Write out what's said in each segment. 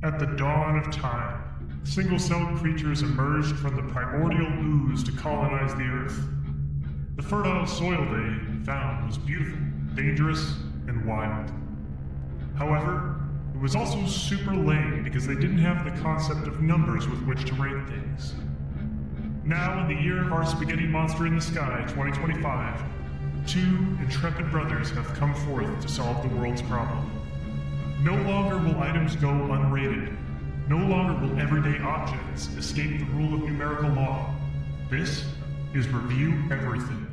At the dawn of time, single-celled creatures emerged from the primordial ooze to colonize the Earth. The fertile soil they found was beautiful, dangerous, and wild. However, it was also super lame because they didn't have the concept of numbers with which to rate things. Now, in the year of our spaghetti monster in the sky, 2025, two intrepid brothers have come forth to solve the world's problem. No longer will items go unrated. No longer will everyday objects escape the rule of numerical law. This is Review Everything.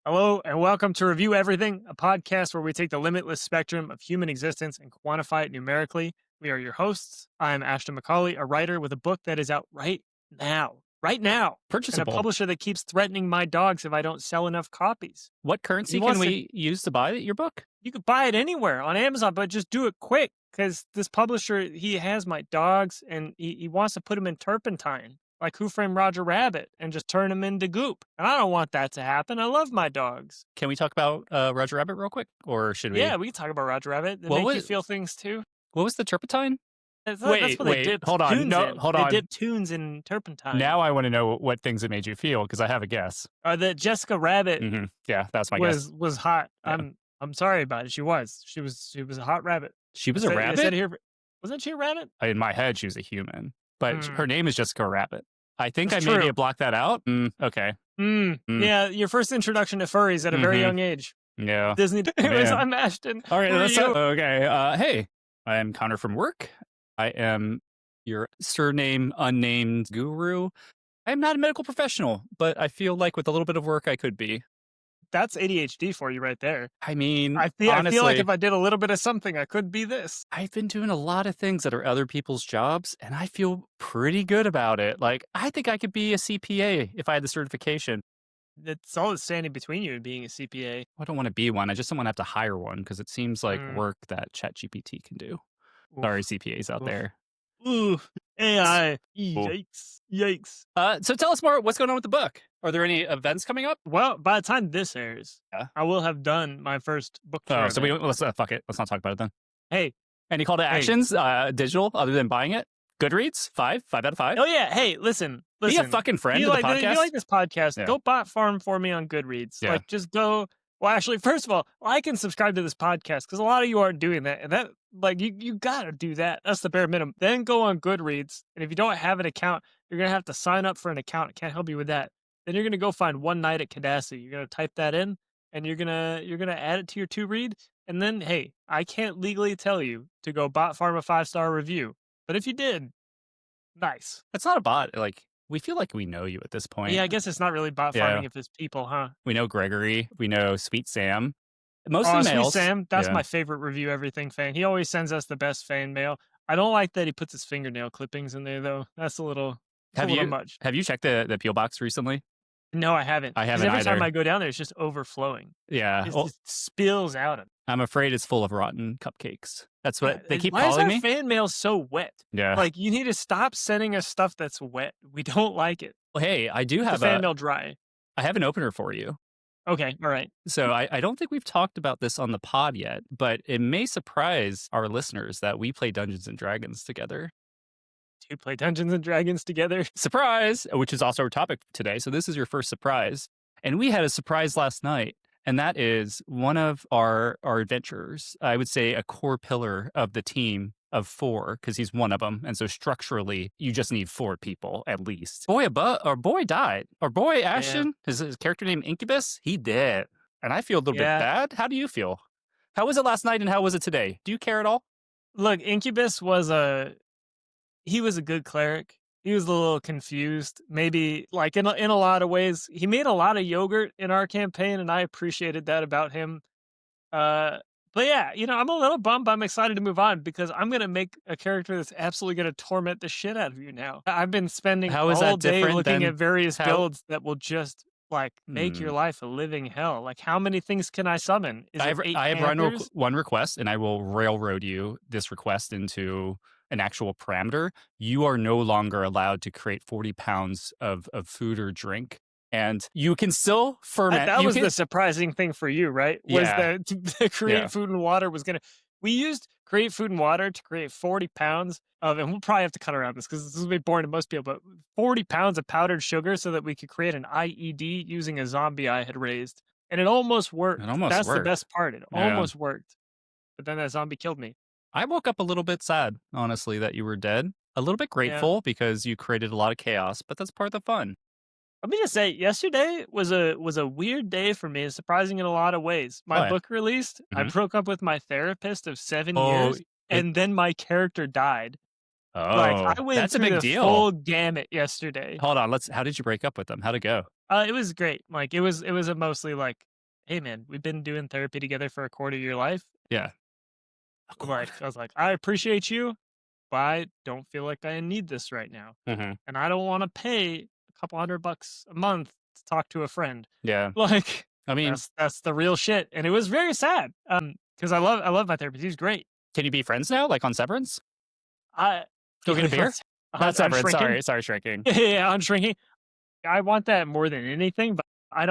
Hello, and welcome to Review Everything, a podcast where we take the limitless spectrum of human existence and quantify it numerically. We are your hosts. I'm Ashton Macaulay, a writer with a book that is out right now. Purchasable. And a publisher that keeps threatening my dogs if I don't sell enough copies. What currency can we use to buy your book? You could buy it anywhere on Amazon, but just do it quick, because this publisher, he has my dogs, and he wants to put them in turpentine, like Who Framed Roger Rabbit, and just turn them into goop. And I don't want that to happen. I love my dogs. Can we talk about Roger Rabbit real quick? Or should we? Yeah, we can talk about Roger Rabbit. They make you feel things, too. What was the turpentine? That's what they did. Hold on. They dip tunes in turpentine. Now I want to know what things it made you feel, because I have a guess. That Jessica Rabbit Yeah, that's my guess. Was hot. Yeah. I'm sorry about it. She was a hot rabbit. She was a rabbit? Wasn't she a rabbit? In my head, she was a human. But her name is Jessica Rabbit. I think That's I maybe true. blocked that out. Okay. Yeah, your first introduction to furries at a very young age. Yeah. Disney. Anyways, I'm Ashton. All right. Who are you? Okay. Hey, I'm Connor from work. I am your surname unnamed guru. I'm not a medical professional, but I feel like with a little bit of work, I could be. That's ADHD for you right there. I mean, honestly, honestly, I feel like if I did a little bit of something, I could be this. I've been doing a lot of things that are other people's jobs, and I feel pretty good about it. Like, I think I could be a CPA if I had the certification. It's all that's standing between you and being a CPA. I don't want to be one. I just don't want to have to hire one, because it seems like work that ChatGPT can do. Oof. Sorry, CPAs out there. Ooh, AI. Yikes. So tell us more. What's going on with the book? Are there any events coming up? Well, by the time this airs, Yeah. I will have done my first book tour. Oh, so let's fuck it. Let's not talk about it then. Hey. Any call to actions, digital, other than buying it? Goodreads, 5 out of 5. Oh yeah. Hey, listen. Be a fucking friend of the podcast. If you like this podcast, Yeah. go bot farm for me on Goodreads. Yeah. Like, just go. Well, actually, first of all, like and subscribe to this podcast, because a lot of you aren't doing that, and that, like, you gotta do that. That's the bare minimum. Then go on Goodreads, and if you don't have an account, you're gonna have to sign up for an account. I can't help you with that. Then you're gonna go find One Night at Cadassi. You're gonna type that in, and you're gonna add it to your to read. And then, hey, I can't legally tell you to go bot farm a 5-star review, but if you did, nice. It's not a bot. Like, we feel like we know you at this point. Yeah, I guess it's not really bot farming if it's people, huh? We know Gregory. We know Sweet Sam. Most Oh, of the Sweet males. Sam, that's Yeah. my favorite Review Everything fan. He always sends us the best fan mail. I don't like that he puts his fingernail clippings in there, though. That's a little much. Have you checked the Peel box recently? No, I haven't. I 'Cause haven't every time either. I go down there, it's just overflowing. Yeah. It Well, just spills out. I'm afraid it's full of rotten cupcakes. That's what they keep Why calling is me. our fan mail so wet? Yeah. Like, you need to stop sending us stuff that's wet. We don't like it. Well, hey, I do The have fan mail dry. I have an opener for you. Okay, all right. So I don't think we've talked about this on the pod yet, but it may surprise our listeners that we play Dungeons and Dragons together. Do you play Dungeons and Dragons together? Surprise, which is also our topic today. So this is your first surprise. And we had a surprise last night, and that is one of our adventurers, I would say a core pillar of the team of 4, because he's one of them. And so structurally, you just need 4 people at least. Our boy died. Our boy Ashton, his character name Incubus, he did. And I feel a little bit bad. How do you feel? How was it last night and how was it today? Do you care at all? Look, Incubus was a good cleric. He was a little confused, maybe, like, in a lot of ways. He made a lot of yogurt in our campaign, and I appreciated that about him. But yeah, I'm a little bummed. I'm excited to move on, because I'm going to make a character that's absolutely going to torment the shit out of you now. I've been spending all day looking at various builds that will just, like, make your life a living hell. Like, how many things can I summon? I have one request, and I will railroad you this request into an actual parameter. You are no longer allowed to create 40 pounds of food or drink, and you can still ferment. That was the surprising thing for you, right? Was Yeah. that to create food and water was going to... We used create food and water to create 40 pounds of, and we'll probably have to cut around this because this will be boring to most people, but 40 pounds of powdered sugar so that we could create an IED using a zombie I had raised. And it almost worked. It almost That's the worked. best part. It Yeah. almost worked. But then that zombie killed me. I woke up a little bit sad, honestly, that you were dead. A little bit grateful because you created a lot of chaos, but that's part of the fun. Let me just say, yesterday was a weird day for me, surprising in a lot of ways. My Why? book released. I Mhm. broke up with my therapist of 7 Oh, years, and then my character died. Like, Oh, I went that's a through big the deal. full gamut yesterday. Hold on, how did you break up with them? How'd it go? It was great. Like, it was a mostly like, "Hey, man, we've been doing therapy together for a quarter of your life." Yeah. Like, I was like, "I appreciate you, but I don't feel like I need this right now, Mhm. and I don't wanna pay a couple $100 a month to talk to a friend." Yeah. Like, I mean, that's the real shit, and it was very sad, because I love my therapist, he's great. can you be friends now, like on Severance? I Go get a beer? on Not Severance, shrinking. sorry, shrinking. Yeah, on shrinking. I want that more than anything, but I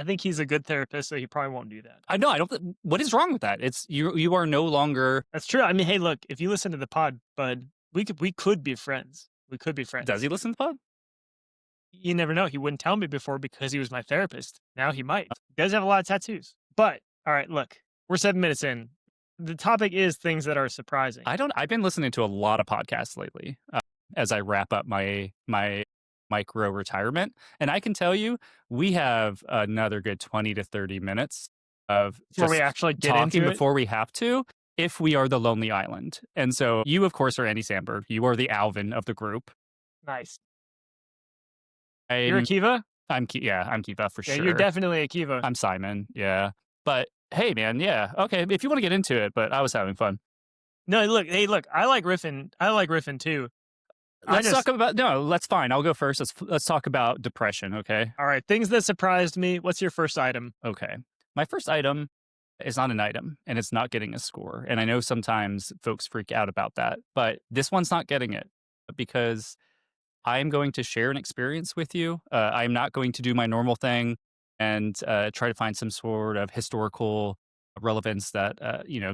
think he's a good therapist, so he probably won't do that. I know, I don't what is wrong with that? It's you are no longer. That's true. I mean, hey, look, if you listen to the pod, bud, we could be friends. We could be friends. Does he listen to the pod? You never know. He wouldn't tell me before because he was my therapist. Now he might. He does have a lot of tattoos. But all right, look, we're 7 minutes in. The topic is things that are surprising. I've been listening to a lot of podcasts lately, as I wrap up my micro retirement, and I can tell you, we have another good 20 to 30 minutes of Before we just actually get talking into it. before we have to, if we are the Lonely Island. And so you, of course, are Andy Samberg. You are the Alvin of the group. Nice. You're Akiva? I'm Kiva for Yeah, sure. you're definitely Akiva. I'm Simon, yeah. But hey, man, yeah, okay. If you want to get into it, but I was having fun. No, look, hey, look, I like riffing too. Let's talk about that's fine. I'll go first. Let's talk about depression, okay? All right, things that surprised me. What's your first item? Okay. My first item is not an item, and it's not getting a score. And I know sometimes folks freak out about that, but this one's not getting it because I am going to share an experience with you. I'm not going to do my normal thing and try to find some sort of historical relevance that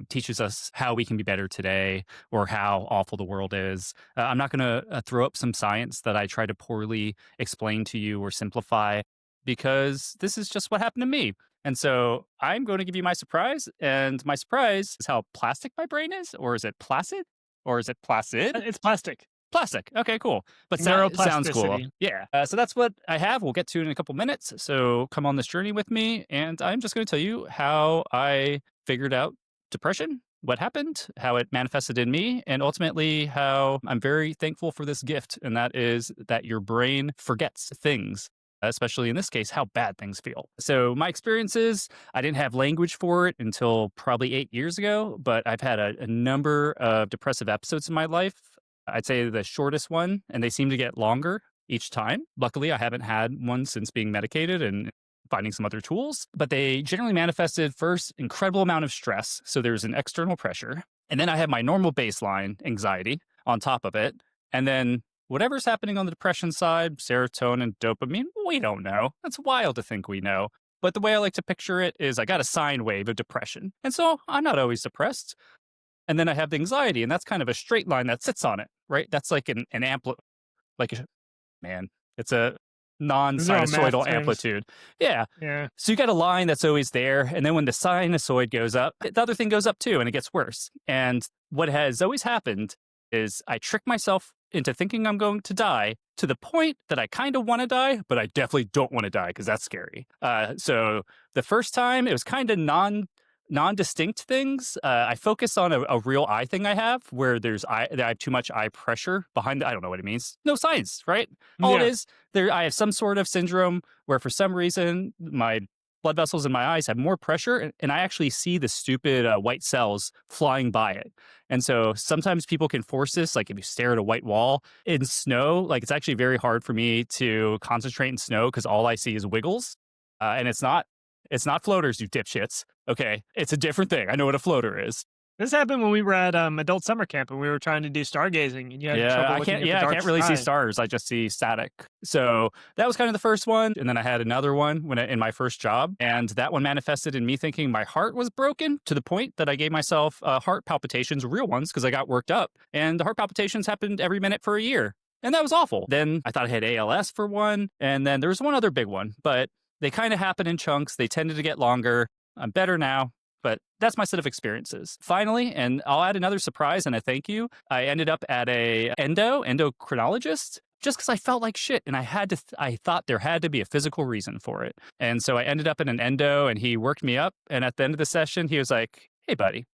teaches us how we can be better today or how awful the world is. I'm not going to throw up some science that I try to poorly explain to you or simplify because this is just what happened to me. And so I'm going to give you my surprise, and my surprise is how plastic my brain is, or is it placid, or is it placid? It's plastic. Plastic. Okay, cool. But sounds cool. Neuroplasticity. Yeah. So that's what I have. We'll get to it in a couple minutes. So come on this journey with me. And I'm just going to tell you how I figured out depression, what happened, how it manifested in me, and ultimately how I'm very thankful for this gift. And that is that your brain forgets things, especially in this case, how bad things feel. So my experiences, I didn't have language for it until probably 8 years ago, but I've had a number of depressive episodes in my life. I'd say the shortest one, and they seem to get longer each time. Luckily, I haven't had one since being medicated and finding some other tools, but they generally manifested first, incredible amount of stress. So there's an external pressure. And then I have my normal baseline anxiety on top of it. And then whatever's happening on the depression side, serotonin, dopamine, we don't know. That's wild to think we know. But the way I like to picture it is I got a sine wave of depression. And so I'm not always depressed. And then I have the anxiety, and that's kind of a straight line that sits on it, right? That's like an it's a non-sinusoidal amplitude. Yeah. Yeah. So you got a line that's always there, and then when the sinusoid goes up, the other thing goes up too, and it gets worse. And what has always happened is I trick myself into thinking I'm going to die to the point that I kind of want to die, but I definitely don't want to die because that's scary. So the first time it was kind of non-distinct things. I focus on a real eye thing I have where I have too much eye pressure behind I don't know what it means. No science, right? All it is, I have some sort of syndrome where for some reason my blood vessels in my eyes have more pressure, and I actually see the stupid white cells flying by it. And so sometimes people can force this, like if you stare at a white wall in snow, like it's actually very hard for me to concentrate in snow because all I see is wiggles. And it's not floaters, you dipshits. Okay, it's a different thing. I know what a floater is. This happened when we were at adult summer camp and we were trying to do stargazing and you had trouble looking at the I dark can't really see sky. stars. I just see static. So that was kind of the first one, and then I had another one in my first job, and that one manifested in me thinking my heart was broken to the point that I gave myself heart palpitations, real ones, because I got worked up, and the heart palpitations happened every minute for a year, and that was awful. Then I thought I had ALS for one, and then there was one other big one, but they kind of happen in chunks. They tended to get longer. I'm better now. But that's my set of experiences. Finally, and I'll add another surprise and a thank you. I ended up at a endocrinologist just because I felt like shit, and I thought there had to be a physical reason for it. And so I ended up in an endo, and he worked me up. And at the end of the session, he was like, "Hey, buddy, do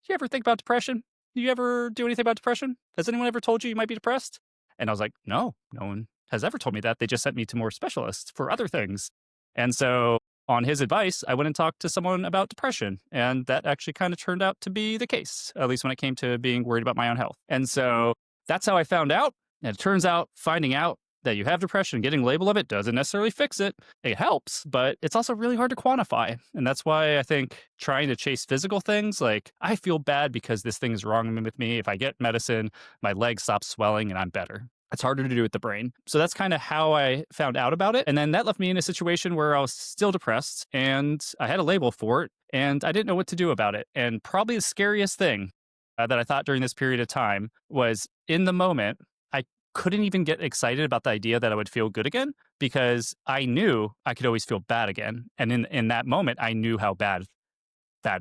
you ever think about depression? Do you ever do anything about depression? Has anyone ever told you you might be depressed?" And I was like, "No, no one has ever told me that. They just sent me to more specialists for other things." And so on his advice, I went and talked to someone about depression. And that actually kind of turned out to be the case, at least when it came to being worried about my own health. And so that's how I found out. And it turns out finding out that you have depression, getting a label of it doesn't necessarily fix it. It helps, but it's also really hard to quantify. And that's why I think trying to chase physical things, like I feel bad because this thing is wrong with me. If I get medicine, my leg stops swelling and I'm better. It's harder to do with the brain. So that's kind of how I found out about it. And then that left me in a situation where I was still depressed and I had a label for it and I didn't know what to do about it. And probably the scariest thing that I thought during this period of time was in the moment, I couldn't even get excited about the idea that I would feel good again because I knew I could always feel bad again. And in that moment, I knew how bad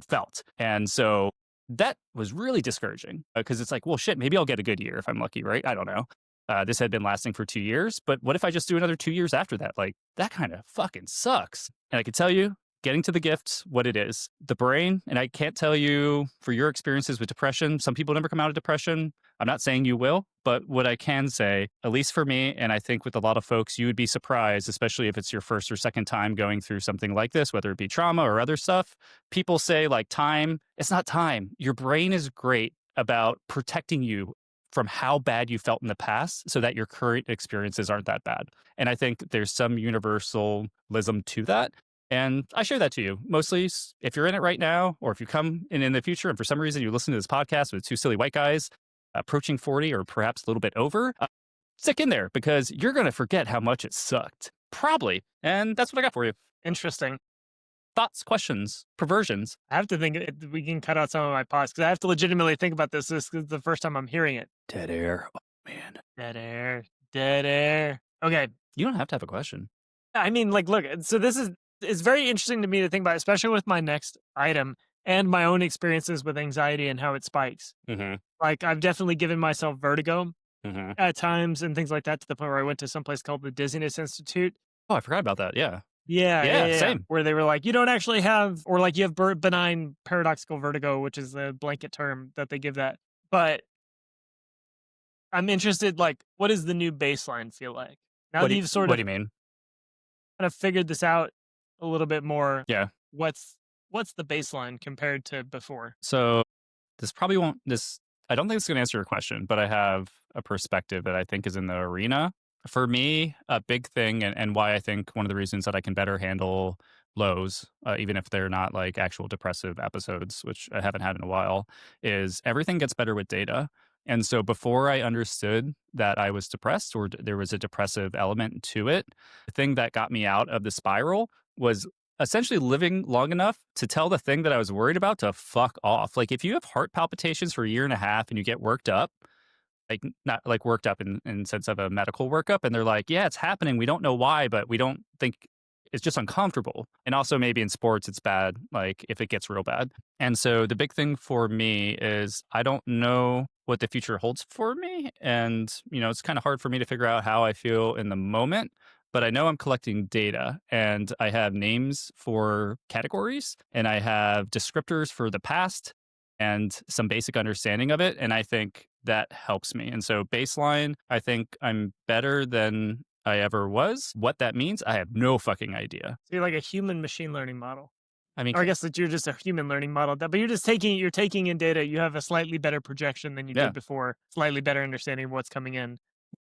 felt. And so that was really discouraging because it's like, well, shit, maybe I'll get a good year if I'm lucky, right? I don't know. This had been lasting for 2 years, but what if I just do another 2 years after that? Like, that kind of fucking sucks. And I can tell you, getting to the gift, what it is. The brain, and I can't tell you for your experiences with depression, some people never come out of depression. I'm not saying you will, but what I can say, at least for me, and I think with a lot of folks, you would be surprised, especially if it's your first or second time going through something like this, whether it be trauma or other stuff. People say, like, time, it's not time. Your brain is great about protecting you from how bad you felt in the past so that your current experiences aren't that bad. And I think there's some universalism to that. And I share that to you. Mostly if you're in it right now, or if you come in the future and for some reason you listen to this podcast with two silly white guys approaching 40 or perhaps a little bit over, stick in there because you're going to forget how much it sucked. Probably. And that's what I got for you. Interesting. Thoughts, questions, perversions. I have to think we can cut out some of my pause because I have to legitimately think about this. This is the first time I'm hearing it. Dead air. Oh, man. Dead air. Dead air. Okay. You don't have to have a question. I mean, like, look, so it's very interesting to me to think about, especially with my next item and my own experiences with anxiety and how it spikes. Mm-hmm. Like, I've definitely given myself vertigo Mm-hmm. at times and things like that to the point where I went to some place called the Dizziness Institute. Oh, I forgot about that. Yeah. Yeah, Same. where they were like, you don't actually have, or like you have benign paradoxical vertigo, which is the blanket term that they give that. But I'm interested, like, what does the new baseline feel like? Now that you've sort what of do you mean? kind of figured this out a little bit more, Yeah. what's the baseline compared to before? So this probably won't, I don't think it's going to answer your question, but I have a perspective that I think is in the arena. For me, a big thing and why I think one of the reasons that I can better handle lows, even if they're not like actual depressive episodes, which I haven't had in a while, is everything gets better with data. And so before I understood that I was depressed or there was a depressive element to it, the thing that got me out of the spiral was essentially living long enough to tell the thing that I was worried about to fuck off. Like if you have heart palpitations for a year and a half and you get worked up, like not like worked up in sense of a medical workup, and they're like, yeah, it's happening. We don't know why, but we don't think it's just uncomfortable. And also maybe in sports, it's bad, like if it gets real bad. And so the big thing for me is I don't know what the future holds for me. And, it's kind of hard for me to figure out how I feel in the moment. But I know I'm collecting data and I have names for categories and I have descriptors for the past and some basic understanding of it. And I think that helps me. And so baseline, I think I'm better than I ever was. What that means, I have no fucking idea. So you're like a human machine learning model. I mean, Or I guess that you're just a human learning model, but you're taking in data. You have a slightly better projection than you did before, slightly better understanding of what's coming in.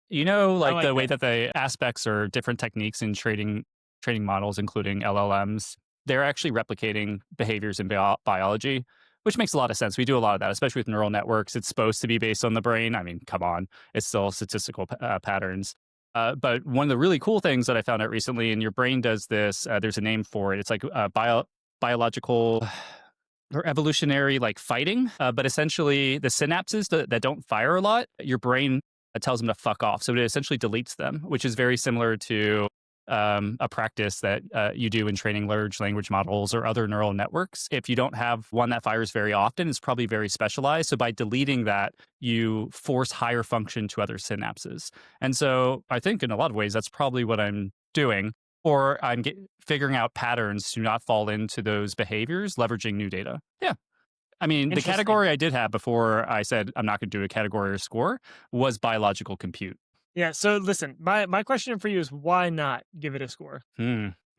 Like the way that. that the aspects or different techniques in training models, including LLMs, they're actually replicating behaviors in biology, which makes a lot of sense. We do a lot of that, especially with neural networks. It's supposed to be based on the brain. I mean, come on, it's still statistical patterns. But one of the really cool things that I found out recently, and your brain does this, there's a name for it. It's like biological or evolutionary like fighting. But essentially, the synapses that don't fire a lot, your brain tells them to fuck off. So it essentially deletes them, which is very similar to a practice that you do in training large language models or other neural networks. If you don't have one that fires very often, it's probably very specialized. So by deleting that, you force higher function to other synapses. And so I think in a lot of ways, that's probably what I'm doing. Or I'm figuring out patterns to not fall into those behaviors, leveraging new data. Yeah. I mean, the category I did have before I said I'm not going to do a category or score was biological compute. Yeah. So listen, my question for you is why not give it a score?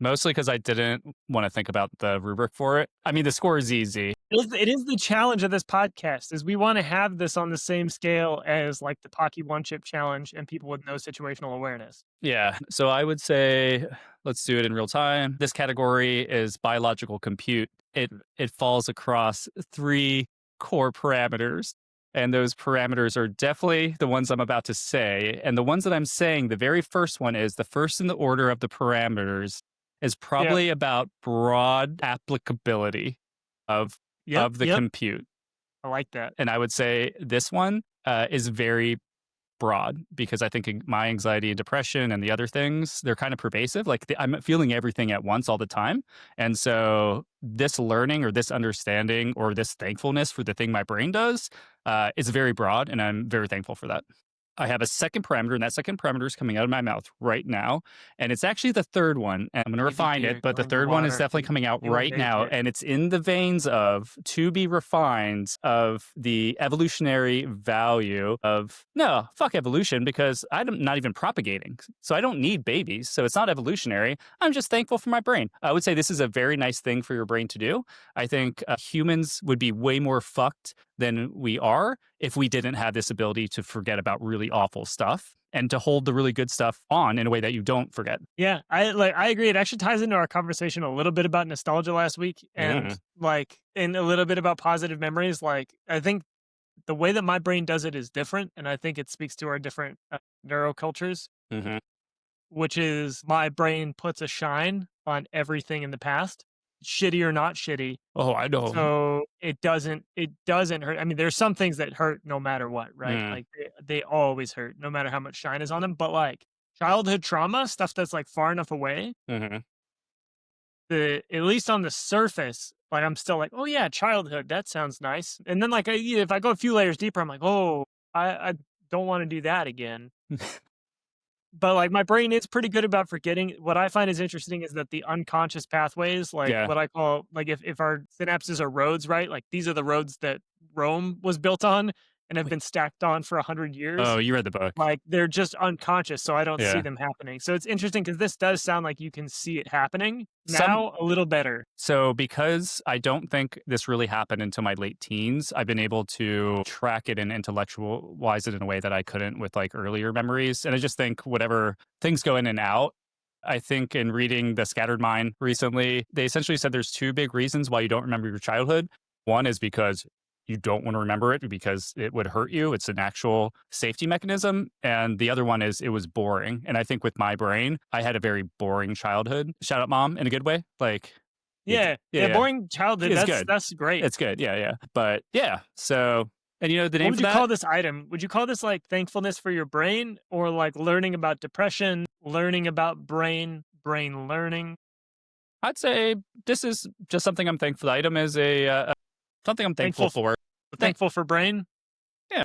Mostly because I didn't want to think about the rubric for it. I mean, the score is easy. It is the challenge of this podcast is we want to have this on the same scale as like the Pocky One Chip Challenge and people with no situational awareness. Yeah. So I would say let's do it in real time. This category is biological compute. It falls across 3 core parameters. And those parameters are definitely the ones I'm about to say. And the ones that I'm saying, the very first one is the first in the order of the parameters is probably about broad applicability of the compute. I like that. And I would say this one is very broad because I think my anxiety and depression and the other things, they're kind of pervasive. Like I'm feeling everything at once all the time. And so this learning or this understanding or this thankfulness for the thing my brain does is very broad. And I'm very thankful for that. I have a second parameter, and that second parameter is coming out of my mouth right now. And it's actually the third one. And I'm going to refine it, but the third one is definitely coming out right now. And it's in the veins of to be refined of the evolutionary value of, no, fuck evolution, because I'm not even propagating. So I don't need babies. So it's not evolutionary. I'm just thankful for my brain. I would say this is a very nice thing for your brain to do. I think humans would be way more fucked than we are if we didn't have this ability to forget about really awful stuff and to hold the really good stuff on in a way that you don't forget. Yeah, I agree. It actually ties into our conversation a little bit about nostalgia last week and and a little bit about positive memories. Like I think the way that my brain does it is different, and I think it speaks to our different neurocultures, which is my brain puts a shine on everything in the past. Shitty or not shitty. Oh, I know. So it doesn't hurt. I mean, there's some things that hurt no matter what, right? Like they always hurt, no matter how much shine is on them. But like childhood trauma, stuff that's like far enough away, at least on the surface, like I'm still like, oh yeah, childhood, that sounds nice. And then like if I go a few layers deeper, I'm like, oh, I don't want to do that again. But like my brain is pretty good about forgetting. What I find is interesting is that the unconscious pathways, like what I call, like if our synapses are roads, right? Like these are the roads that Rome was built on and have been stacked on for 100 years. Oh, you read the book. Like they're just unconscious, so I don't see them happening. So it's interesting because this does sound like you can see it happening now a little better. So because I don't think this really happened until my late teens, I've been able to track it and intellectualize it in a way that I couldn't with like earlier memories. And I just think whatever things go in and out, I think in reading The Scattered Mind recently, they essentially said there's 2 big reasons why you don't remember your childhood. One is because you don't want to remember it because it would hurt you. It's an actual safety mechanism. And the other one is it was boring. And I think with my brain, I had a very boring childhood. Shout out, Mom, in a good way. Like, boring childhood. That's good. That's great. It's good. Yeah. But yeah. So, and you know, the name what would you call this item? Would you call this like thankfulness for your brain or like learning about depression, learning about brain learning? I'd say this is just something I'm thankful. The item is something I'm thankful for. Thankful for brain? Yeah.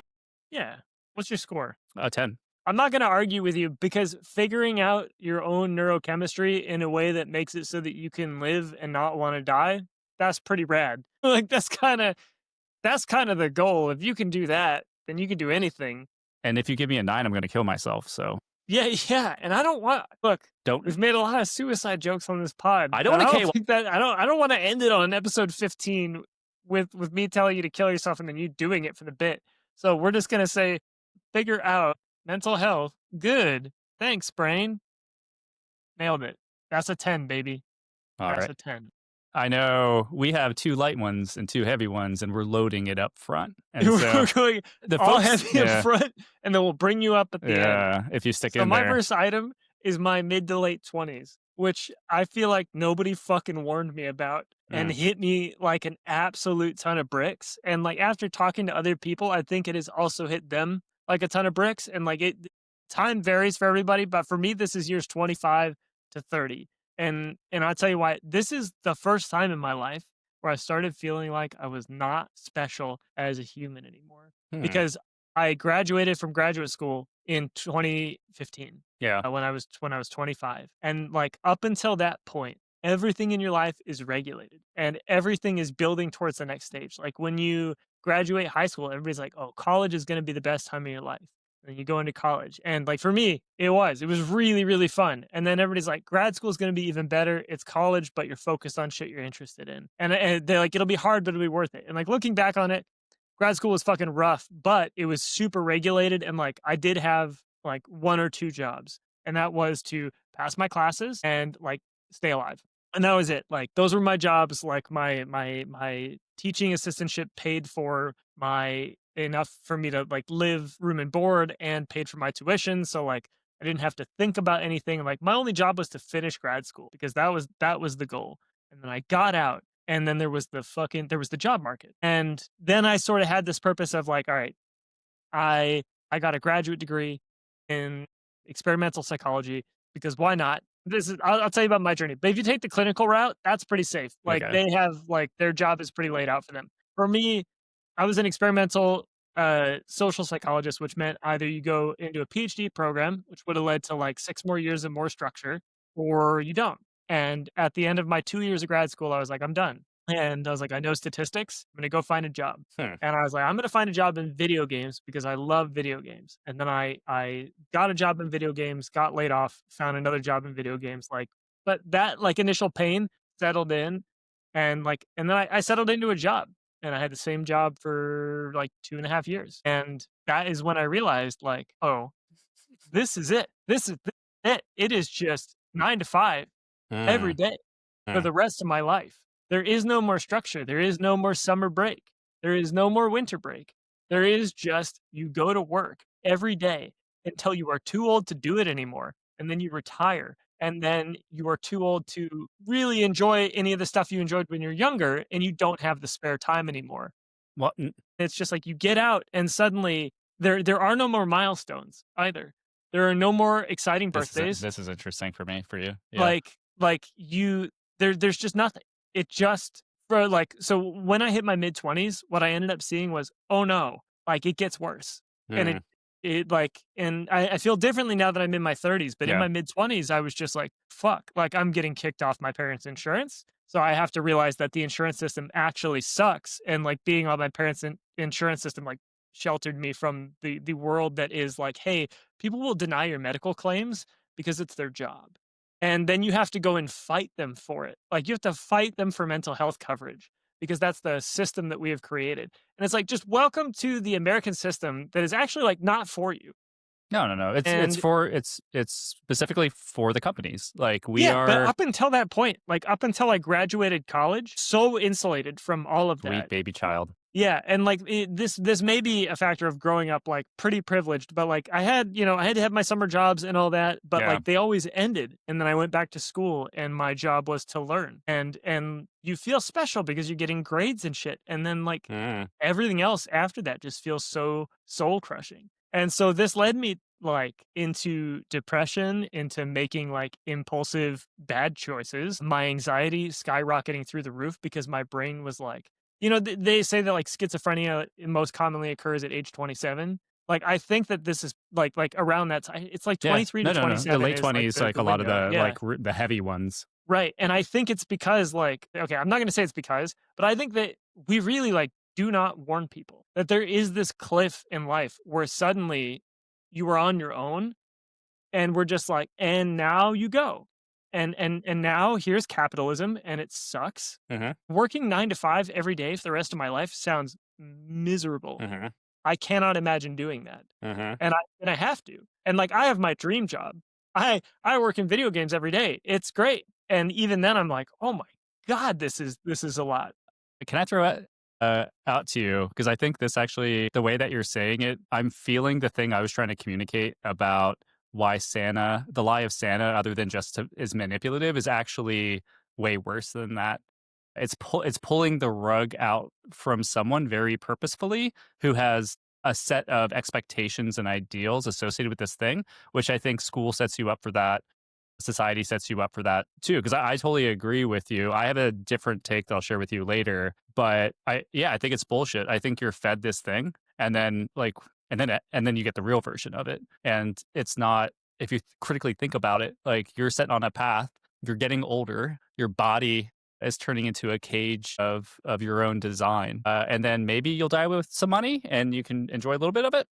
Yeah. What's your score? 10. I'm not going to argue with you because figuring out your own neurochemistry in a way that makes it so that you can live and not want to die, that's pretty rad. Like that's kind of the goal. If you can do that, then you can do anything. And if you give me a 9, I'm going to kill myself. So yeah. And I don't want we've made a lot of suicide jokes on this pod. I don't think that I don't want to end it on episode 15 with me telling you to kill yourself and then you doing it for the bit. So we're just going to say, figure out mental health. Good. Thanks, brain. Nailed it. That's a 10, baby. That's a 10. I know we have 2 light ones and 2 heavy ones, and we're loading it up front. And We're so going the all folks, heavy up front, and then we'll bring you up at the end. yeah, if you stick So in my there. first item is my mid to late 20s, which I feel like nobody fucking warned me about and Mm. hit me like an absolute ton of bricks. And like after talking to other people, I think it has also hit them like a ton of bricks. And like time varies for everybody, but for me, this is years 25 to 30. And I'll tell you why. This is the first time in my life where I started feeling like I was not special as a human anymore Hmm. because I graduated from graduate school in 2015 Yeah. when I was 25. And like up until that point, everything in your life is regulated and everything is building towards the next stage. Like when you graduate high school, everybody's like, "Oh, college is going to be the best time of your life." And you go into college. And like for me, it was. It was really, really fun. And then everybody's like, grad school is going to be even better. It's college, but you're focused on shit you're interested in. And they're like, it'll be hard, but it'll be worth it. And like looking back on it, grad school was fucking rough, but it was super regulated. And like I did have like 1 or 2 jobs, and that was to pass my classes and like stay alive. And that was it. Like those were my jobs. Like my teaching assistantship paid for my enough for me to like live, room and board, and paid for my tuition. So like I didn't have to think about anything. Like my only job was to finish grad school because that was the goal. And then I got out, and then there was the job market. And then I sort of had this purpose of like, all right, I I got a graduate degree in experimental psychology because why not? I'll tell you about my journey. But if you take the clinical route, that's pretty safe. Like Okay. they have like their job is pretty laid out for them. For me, I was an experimental social psychologist, which meant either you go into a PhD program, which would have led to like 6 more years of more structure, or you don't. And at the end of my 2 years of grad school, I was like, I'm done. And I was like, I know statistics. I'm gonna go find a job. Hmm. And I was like, I'm gonna find a job in video games because I love video games. And then I got a job in video games, got laid off, found another job in video games. Like, but that like initial pain settled in, and then I settled into a job, and I had the same job for like 2.5 years. And that is when I realized, like, oh, this is it. This is it. It is just 9 to 5 every Mm. day for Mm. the rest of my life. There is no more structure. There is no more summer break. There is no more winter break. There is just you go to work every day until you are too old to do it anymore. And then you retire. And then you are too old to really enjoy any of the stuff you enjoyed when you're younger, and you don't have the spare time anymore. What? It's just like you get out and suddenly there are no more milestones either. There are no more exciting birthdays. This is interesting for me, for you. Yeah. Like you there's just nothing. It just for like so when I hit my mid-20s, what I ended up seeing was, oh no, like it gets worse. And Mm. it like and I feel differently now that I'm in my 30s, but in Yeah. my mid-20s, I was just like, fuck, like I'm getting kicked off my parents' insurance. So I have to realize that the insurance system actually sucks. And like being on my parents' insurance system like sheltered me from the world that is like, hey, people will deny your medical claims because it's their job. And then you have to go and fight them for it. Like, you have to fight them for mental health coverage because that's the system that we have created. And it's like, just welcome to the American system that is actually, like, not for you. No. And It's specifically for the companies. Like we yeah, but are up until that point, like, up until I graduated college, so insulated from all of sweet that. baby child. Yeah, and, like, this may be a factor of growing up, like, pretty privileged, but, like, I had to have my summer jobs and all that, but, Yeah. like, they always ended, and then I went back to school, and my job was to learn, and you feel special because you're getting grades and shit, and then, like, Mm. everything else after that just feels so soul-crushing, and so this led me, like, into depression, into making, like, impulsive bad choices, my anxiety skyrocketing through the roof because my brain was like, they say that, like, schizophrenia most commonly occurs at age 27. Like, I think that this is, like, around that time. It's, like, Yeah. 23 to No. The 27 late is, like, 20s, the like the a lot of window. the Yeah. like the heavy ones. Right, and I think it's because, like okay, I'm not gonna say it's because, but I think that we really, like, do not warn people that there is this cliff in life where suddenly you are on your own, and we're just like, "And now you go." And now here's capitalism, and it sucks. Mhm. Working 9 to 5 every day for the rest of my life sounds miserable. Mhm. I cannot imagine doing that, Mhm. and I have to. And, like, I have my dream job. I work in video games every day. It's great, and even then, I'm like, "Oh my God, this is a lot. Can I throw it out to you? Because I think this actually, the way that you're saying it, I'm feeling the thing I was trying to communicate about why Santa, the lie of Santa, other than just is manipulative, is actually way worse than that. It's pulling the rug out from someone very purposefully who has a set of expectations and ideals associated with this thing, which I think school sets you up for that. Society sets you up for that too. Because I totally agree with you. I have a different take that I'll share with you later. But I think it's bullshit. I think you're fed this thing, and then you get the real version of it. And it's not. If you critically think about it, like you're set on a path. You're getting older. Your body is turning into a cage of your own design, and then maybe you'll die with some money, and you can enjoy a little bit of it.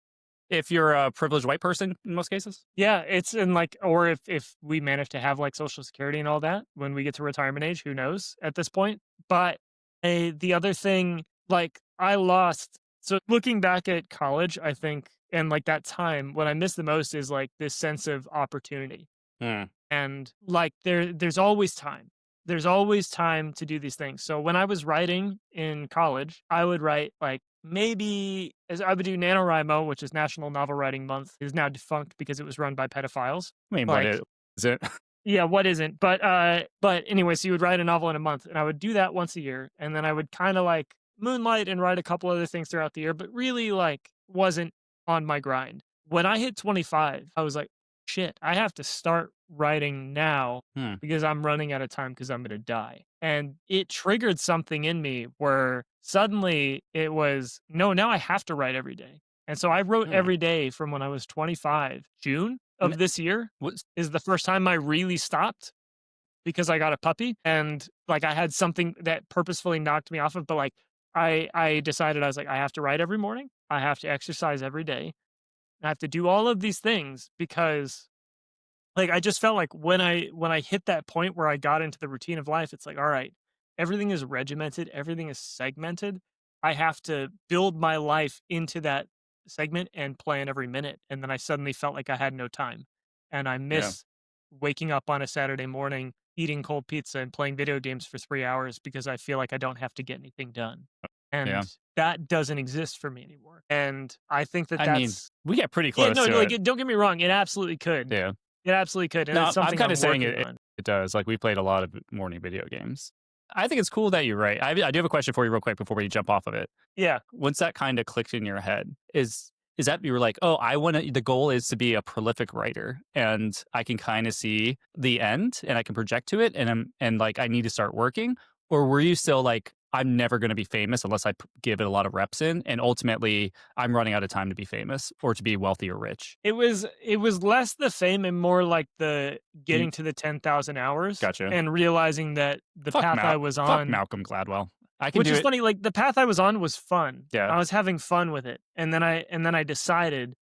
If you're a privileged white person in most cases. Yeah, it's in like, or if we manage to have like Social Security and all that when we get to retirement age, who knows at this point. But the other thing, like I lost. So looking back at college, I think, and like that time, what I miss the most is like this sense of opportunity. Hmm. And like there's always time. There's always time to do these things. So when I was writing in college, I would write like maybe as I would do NaNoWriMo, which is National Novel Writing Month, is now defunct because it was run by pedophiles. I mean, Like, what is it? yeah, what isn't? But anyway, so you would write a novel in a month, and I would do that once a year, and then I would kind of like moonlight and write a couple other things throughout the year, but really like wasn't on my grind. When I hit 25, I was like, shit, I have to start writing now Hmm. because I'm running out of time because I'm going to die. And it triggered something in me where suddenly it was, no, now I have to write every day. And so I wrote Hmm. every day from when I was 25. June of this year What's is the first time I really stopped because I got a puppy and like I had something that purposefully knocked me off of, but like I decided I was like, I have to write every morning. I have to exercise every day. I have to do all of these things because like I just felt like when I hit that point where I got into the routine of life, it's like, all right, everything is regimented, everything is segmented. I have to build my life into that segment and plan every minute. And then I suddenly felt like I had no time. And I Yeah. miss waking up on a Saturday morning, eating cold pizza and playing video games for 3 hours because I feel like I don't have to get anything done. Yeah. And that doesn't exist for me anymore. And I think that I mean, that's we get pretty yeah, close no, to like it. don't get me wrong, it absolutely could. Yeah. It absolutely could, and No, it's I'm something kind I'm of saying working on. it does. Like we played a lot of morning video games. I think it's cool that you're right. I do have a question for you real quick before we jump off of it. Yeah. Once that kind of clicked in your head, is that you were like, oh, I want to, the goal is to be a prolific writer and I can kind of see the end and I can project to it and like I need to start working? Or were you still like, I'm never going to be famous unless I give it a lot of reps in, and ultimately I'm running out of time to be famous or to be wealthy or rich? It was less the fame and more like the You getting to the 10,000 hours gotcha. and realizing that the Fuck path I was fuck on, Malcolm Gladwell. I can which do is it. funny, like the path I was on was fun. Yeah. I was having fun with it. And then I decided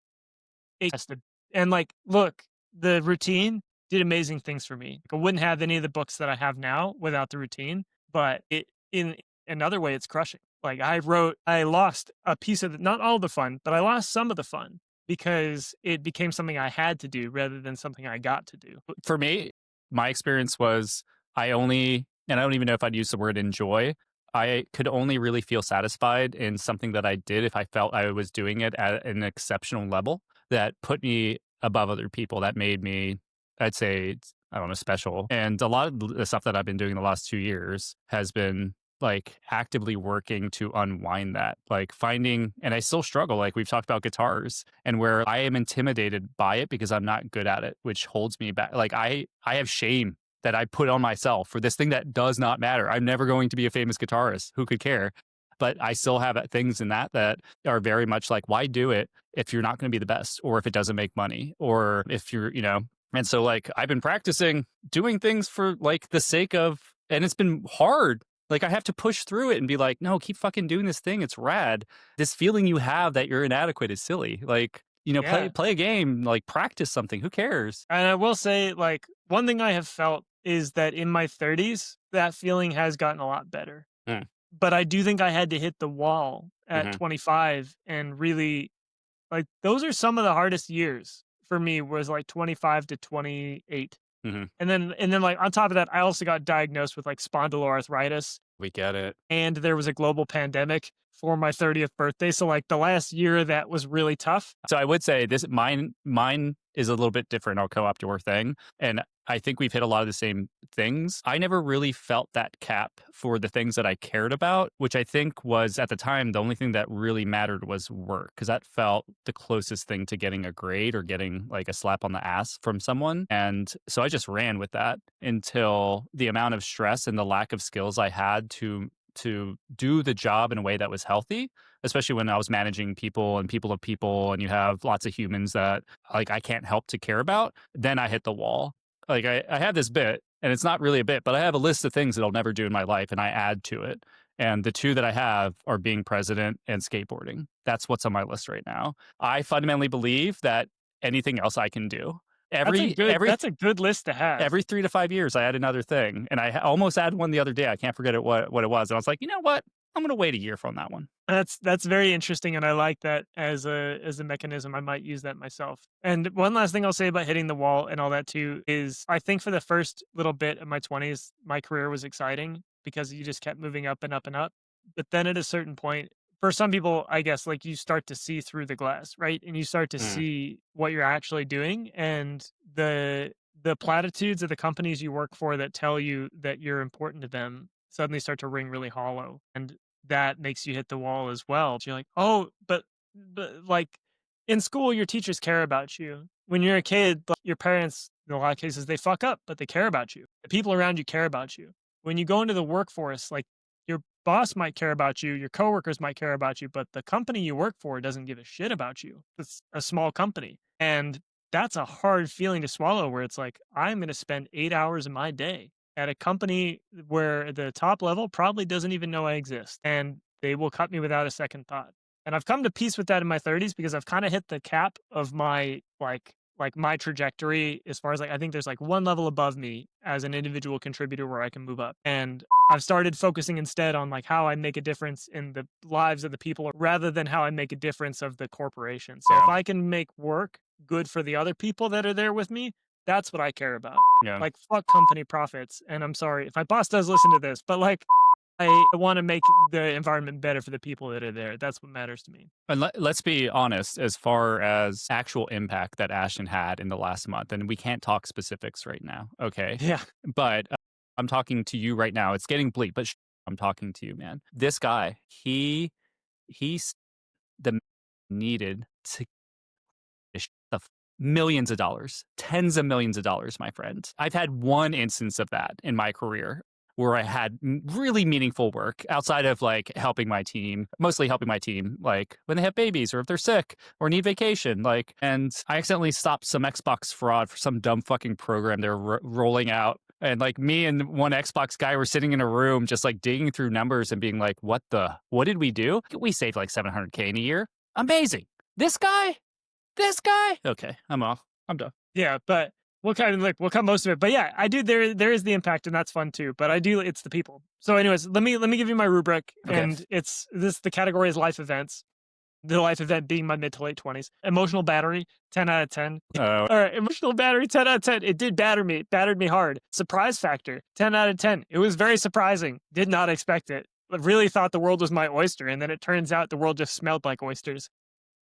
it tested. And like, look, the routine did amazing things for me. Like, I wouldn't have any of the books that I have now without the routine, but it in another way it's crushing. Like I lost a piece of not all the fun, but I lost some of the fun because it became something I had to do rather than something I got to do. For me, my experience was I only, and I don't even know if I'd use the word enjoy, I could only really feel satisfied in something that I did if I felt I was doing it at an exceptional level that put me above other people, that made me, I'd say, I don't know, special. And a lot of the stuff that I've been doing the last 2 years has been like actively working to unwind that, like finding, and I still struggle. Like we've talked about guitars and where I am intimidated by it because I'm not good at it, which holds me back. Like I have shame that I put on myself for this thing that does not matter. I'm never going to be a famous guitarist. Who could care? But I still have things in that are very much like, why do it if you're not going to be the best, or if it doesn't make money, or if you're, and so like I've been practicing doing things for like the sake of, and it's been hard. Like I have to push through it and be like, no, keep fucking doing this thing. It's rad. This feeling you have that you're inadequate is silly. Like, Yeah. play a game, like practice something. Who cares? And I will say, like, one thing I have felt is that in my 30s, that feeling has gotten a lot better. Mm. But I do think I had to hit the wall at Mhm. 25 and really, like, those are some of the hardest years for me was like 25 to 28. Mhm. And then like on top of that, I also got diagnosed with like spondyloarthritis, We get it. and there was a global pandemic for my 30th birthday. So like the last year of that was really tough. So I would say this mine is a little bit different. I'll co-opt your thing. And I think we've hit a lot of the same things. I never really felt that cap for the things that I cared about, which I think was at the time the only thing that really mattered was work, because that felt the closest thing to getting a grade or getting like a slap on the ass from someone. And so I just ran with that until the amount of stress and the lack of skills I had to do the job in a way that was healthy, especially when I was managing people and people of people, and you have lots of humans that like I can't help to care about, then I hit the wall. Like I have this bit, and it's not really a bit, but I have a list of things that I'll never do in my life, and I add to it. And the two that I have are being president and skateboarding. That's what's on my list right now. I fundamentally believe that anything else I can do. That's a good list to have. Every 3 to 5 years, I add another thing, and I almost added one the other day. I can't forget what it was. And I was like, you know what? I'm going to wait a year from that one. That's very interesting, and I like that as a mechanism. I might use that myself. And one last thing I'll say about hitting the wall and all that too is I think for the first little bit of my 20s, my career was exciting because you just kept moving up and up and up. But then at a certain point, for some people, I guess like you start to see through the glass, right? And you start to see what you're actually doing, and the platitudes of the companies you work for that tell you that you're important to them suddenly start to ring really hollow. And that makes you hit the wall as well. You're like, oh, but like in school, your teachers care about you. When you're a kid, like, your parents, in a lot of cases, they fuck up, but they care about you. The people around you care about you. When you go into the workforce, like your boss might care about you, your coworkers might care about you, but the company you work for doesn't give a shit about you. It's a small company. And that's a hard feeling to swallow where it's like, I'm going to spend 8 hours of my day at a company where the top level probably doesn't even know I exist, and they will cut me without a second thought. And I've come to peace with that in my 30s because I've kind of hit the cap of my like my trajectory as far as like I think there's like one level above me as an individual contributor where I can move up. And I've started focusing instead on like how I make a difference in the lives of the people rather than how I make a difference of the corporation. So if I can make work good for the other people that are there with me, that's what I care about. Yeah. Like, fuck company profits. And I'm sorry if my boss does listen to this, but like, I want to make the environment better for the people that are there. That's what matters to me. And let's be honest, as far as actual impact that Ashton had in the last month, and we can't talk specifics right now, okay? Yeah. But I'm talking to you right now. It's getting bleak, but I'm talking to you, man. This guy, he's the needed to the millions of dollars, tens of millions of dollars, my friend. I've had one instance of that in my career where I had really meaningful work outside of like helping my team, mostly helping my team, like when they have babies or if they're sick or need vacation. Like, and I accidentally stopped some Xbox fraud for some dumb fucking program they're rolling out. And like me and one Xbox guy were sitting in a room just like digging through numbers and being like, what did we do? We saved like $700K in a year. Amazing. This guy? Okay, I'm off. I'm done. Yeah, but we'll cut most of it. But yeah, I do. There is the impact, and that's fun too. But it's the people. So, anyways, let me give you my rubric, Okay. and the category is life events. The life event being my mid to late 20s. Emotional battery, 10 out of 10. All right, emotional battery, 10 out of 10. It did battered me hard. Surprise factor, 10 out of 10. It was very surprising. Did not expect it. But really thought the world was my oyster, and then it turns out the world just smelled like oysters.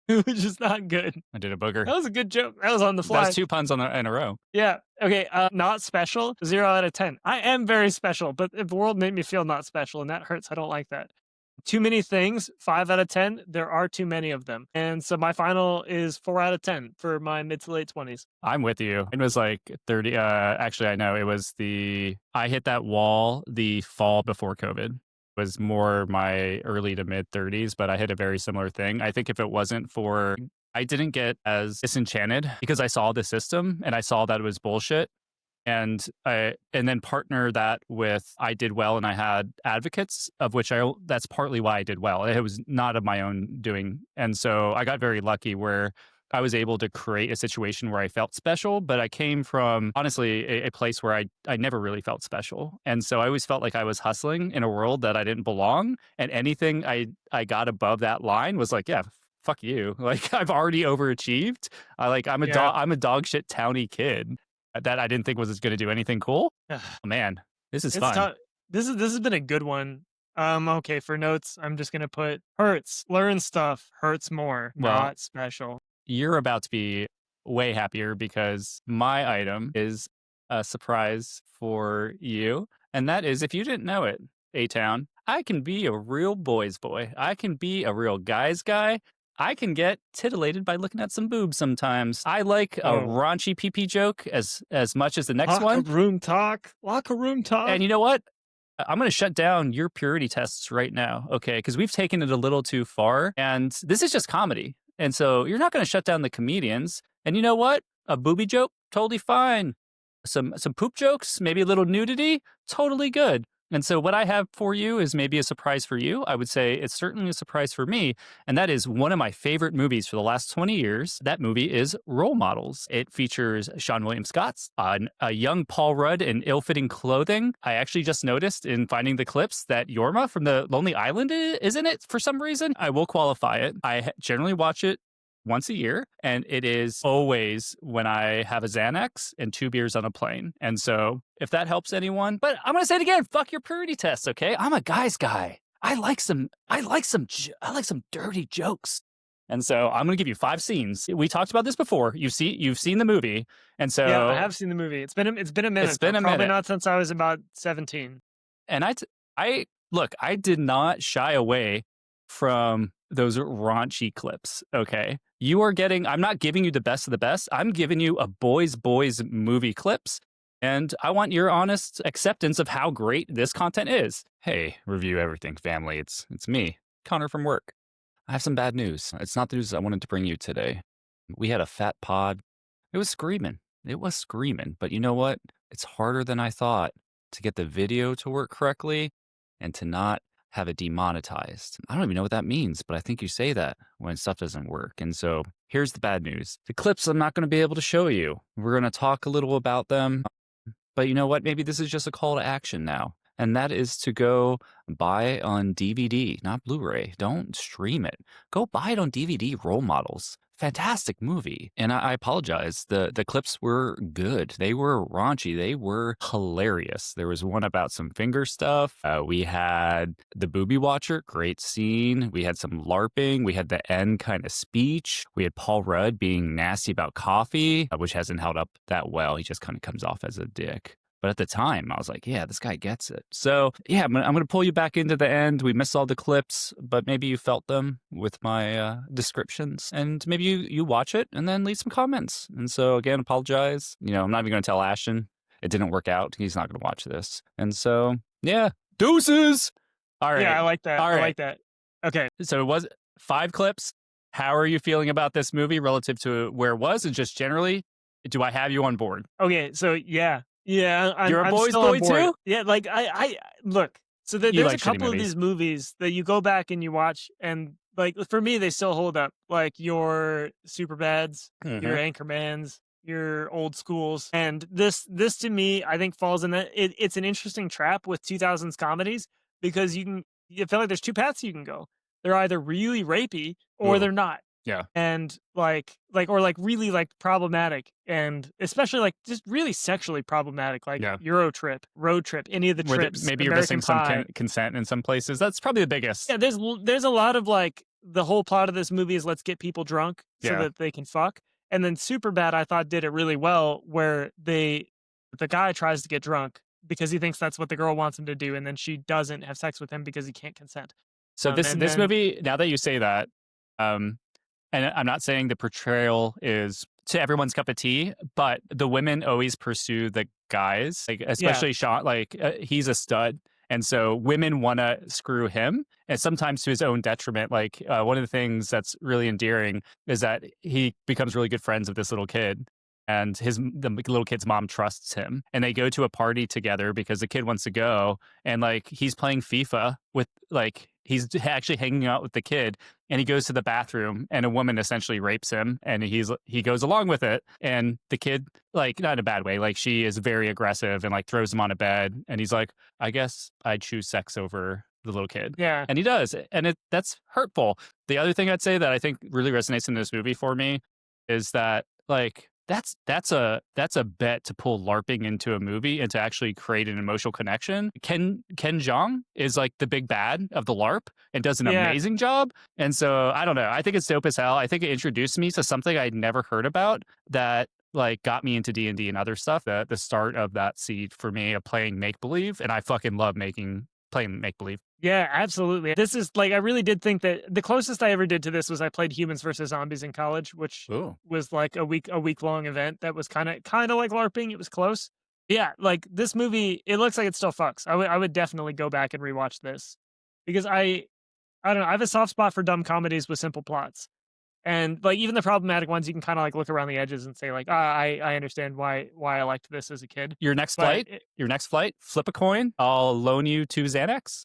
Which is not good. I did a booger. That was a good joke. That was on the fly. That was 2 puns in a row. Yeah. Okay. Not special. 0 out of 10. I am very special, but if the world made me feel not special, and that hurts, I don't like that. Too many things. 5 out of 10. There are too many of them, and so my final is 4 out of 10 for my mid to late 20s. I'm with you. It was like 30. Actually, I know it was I hit that wall the fall before COVID. Was more my early to mid 30s, but I hit a very similar thing. I think if it wasn't for, I didn't get as disenchanted because I saw the system and I saw that it was bullshit. And then partner that with I did well and I had advocates of which that's partly why I did well. It was not of my own doing. And so I got very lucky where I was able to create a situation where I felt special, but I came from, honestly, a place where I never really felt special. And so I always felt like I was hustling in a world that I didn't belong. And anything I got above that line was like, yeah, fuck you. Like I've already overachieved. I'm a dog shit towny kid. that I didn't think was going to do anything cool. Oh, man, this is It's fun. tough. This has been a good one. Okay, for notes, I'm just gonna put hurts, learn stuff, hurts more, Well, not special. you're about to be way happier because my item is a surprise for you. And that is, if you didn't know it, A-Town, I can be a real boy's boy. I can be a real guy's guy. I can get titillated by looking at some boobs sometimes. I like a Oh. raunchy pee-pee joke as much as the next Locker one. room talk. Locker room talk. And you know what? I'm going to shut down your purity tests right now, okay? Because we've taken it a little too far, and this is just comedy. And so you're not going to shut down the comedians. And you know what? A booby joke, totally fine. Some poop jokes, maybe a little nudity, totally good. And so what I have for you is maybe a surprise for you. I would say it's certainly a surprise for me. And that is one of my favorite movies for the last 20 years. That movie is Role Models. It features Sean William Scott, a young Paul Rudd in ill-fitting clothing. I actually just noticed in finding the clips that Yorma from the Lonely Island is in it for some reason. I will qualify it. I generally watch it once a year, and it is always when I have a Xanax and 2 beers on a plane. And so if that helps anyone, but I'm going to say it again, fuck your purity tests, okay? I'm a guy's guy. I like some dirty jokes. And so I'm going to give you 5 scenes. We talked about this before. You've seen the movie. And so yeah, I have seen the movie. It's been a minute. It's been a Probably minute. not since I was about 17. And I did not shy away from those raunchy clips, okay? I'm not giving you the best of the best. I'm giving you a boys movie clips. And I want your honest acceptance of how great this content is. Hey, Review Everything family, it's me, Connor from work. I have some bad news. It's not the news I wanted to bring you today. We had a fat pod. It was screaming. But you know what? It's harder than I thought to get the video to work correctly and to not have it demonetized. I don't even know what that means, but I think you say that when stuff doesn't work. And so here's the bad news. The clips I'm not going to be able to show you. We're going to talk a little about them. But you know what? Maybe this is just a call to action now. And that is to go buy on DVD, not Blu-ray. Don't stream it. Go buy it on DVD, Role Models. Fantastic movie. And I apologize. The clips were good. They were raunchy. They were hilarious. There was one about some finger stuff. We had the booby watcher. Great scene. We had some LARPing. We had the end kind of speech. We had Paul Rudd being nasty about coffee, which hasn't held up that well. He just kind of comes off as a dick. But at the time, I was like, yeah, this guy gets it. So, yeah, I'm going to pull you back into the end. We missed all the clips, but maybe you felt them with my descriptions. And maybe you watch it and then leave some comments. And so, again, apologize. I'm not even going to tell Ashton. It didn't work out. He's not going to watch this. And so, yeah, deuces. All right. Yeah, I like that. All right. I like that. Okay. So it was 5 clips. How are you feeling about this movie relative to where it was? And just generally, do I have you on board? Okay, so yeah. Yeah, You're a I'm boy's still boy on board. too? Yeah, like I look. So You there's like a shitty couple of movies. these movies that you go back and you watch, and like for me, they still hold up. Like your Superbads, your Anchormans, your Old Schools, and this to me, I think falls in that. It's an interesting trap with 2000s comedies because you feel like there's 2 paths you can go. They're either really rapey or Ugh. they're not. Yeah. And or really problematic, and especially like just really sexually problematic, like Yeah. Eurotrip, Road Trip, any of the Where trips. maybe you're American missing some Pie. consent in some places. That's probably the biggest. Yeah, there's a lot of like the whole plot of this movie is let's get people drunk so Yeah. that they can fuck. And then Superbad, I thought did it really well, where the guy tries to get drunk because he thinks that's what the girl wants him to do, and then she doesn't have sex with him because he can't consent. So this and then- movie, now that you say that, and I'm not saying the portrayal is to everyone's cup of tea, but the women always pursue the guys, like especially Sean. Like he's a stud, and so women want to screw him, and sometimes to his own detriment. Like one of the things that's really endearing is that he becomes really good friends with this little kid. And the little kid's mom trusts him, and they go to a party together because the kid wants to go. And like he's playing FIFA with he's actually hanging out with the kid, and he goes to the bathroom, and a woman essentially rapes him, and he goes along with it. And the kid, like not in a bad way, like she is very aggressive and like throws him on a bed, and he's like, I guess I'd choose sex over the little kid. Yeah. And he does, and that's hurtful. The other thing I'd say that I think really resonates in this movie for me is that like That's a bet to pull LARPing into a movie and to actually create an emotional connection. Ken Jeong is like the big bad of the LARP and does an Yeah. amazing job. And so I don't know. I think it's dope as hell. I think it introduced me to something I'd never heard about that like got me into D&D and other stuff. The start of that seed for me of playing make believe, and I fucking love playing make believe. Yeah, absolutely. This is like, I really did think that the closest I ever did to this was I played Humans versus Zombies in college, which Ooh. was like a week long event that was kind of like LARPing. It was close. Yeah, like this movie, it looks like it still fucks. I would definitely go back and rewatch this because I don't know, I have a soft spot for dumb comedies with simple plots. And like even the problematic ones, you can kind of like look around the edges and say like, I understand why I liked this as a kid. Your next But flight, flip a coin. I'll loan you 2 Xanax.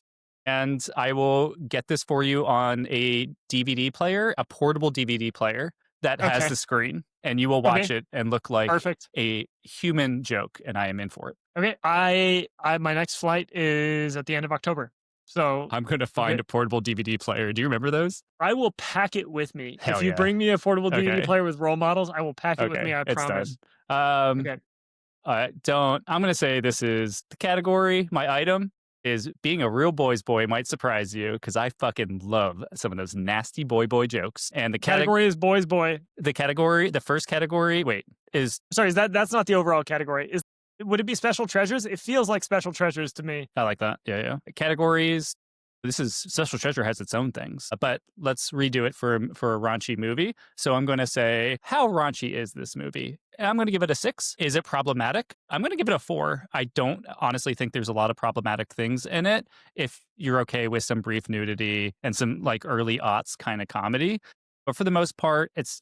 And I will get this for you on a DVD player, a portable DVD player that has Okay. the screen, and you will watch it and look like Perfect. a human joke, and I am in for it. Okay, I my next flight is at the end of October, so I'm going to find Okay. a portable DVD player. Do you remember those? I will pack it with me. Hell If you yeah. bring me a portable DVD Okay. player with role models, I will pack it with me. I it's promise. done. Okay. I'm going to say this is the category. My item is being a real boy's boy might surprise you because I fucking love some of those nasty boy jokes. And the Category is boys boy. the first category, is Sorry, that's not the overall category. Would it be special treasures? It feels like special treasures to me. I like that. Yeah. Categories. This is Special Treasure has its own things, but let's redo it for a raunchy movie. So I'm going to say, how raunchy is this movie? And I'm going to give it a 6. Is it problematic? I'm going to give it a 4. I don't honestly think there's a lot of problematic things in it. If you're okay with some brief nudity and some like early aughts kind of comedy. But for the most part, it's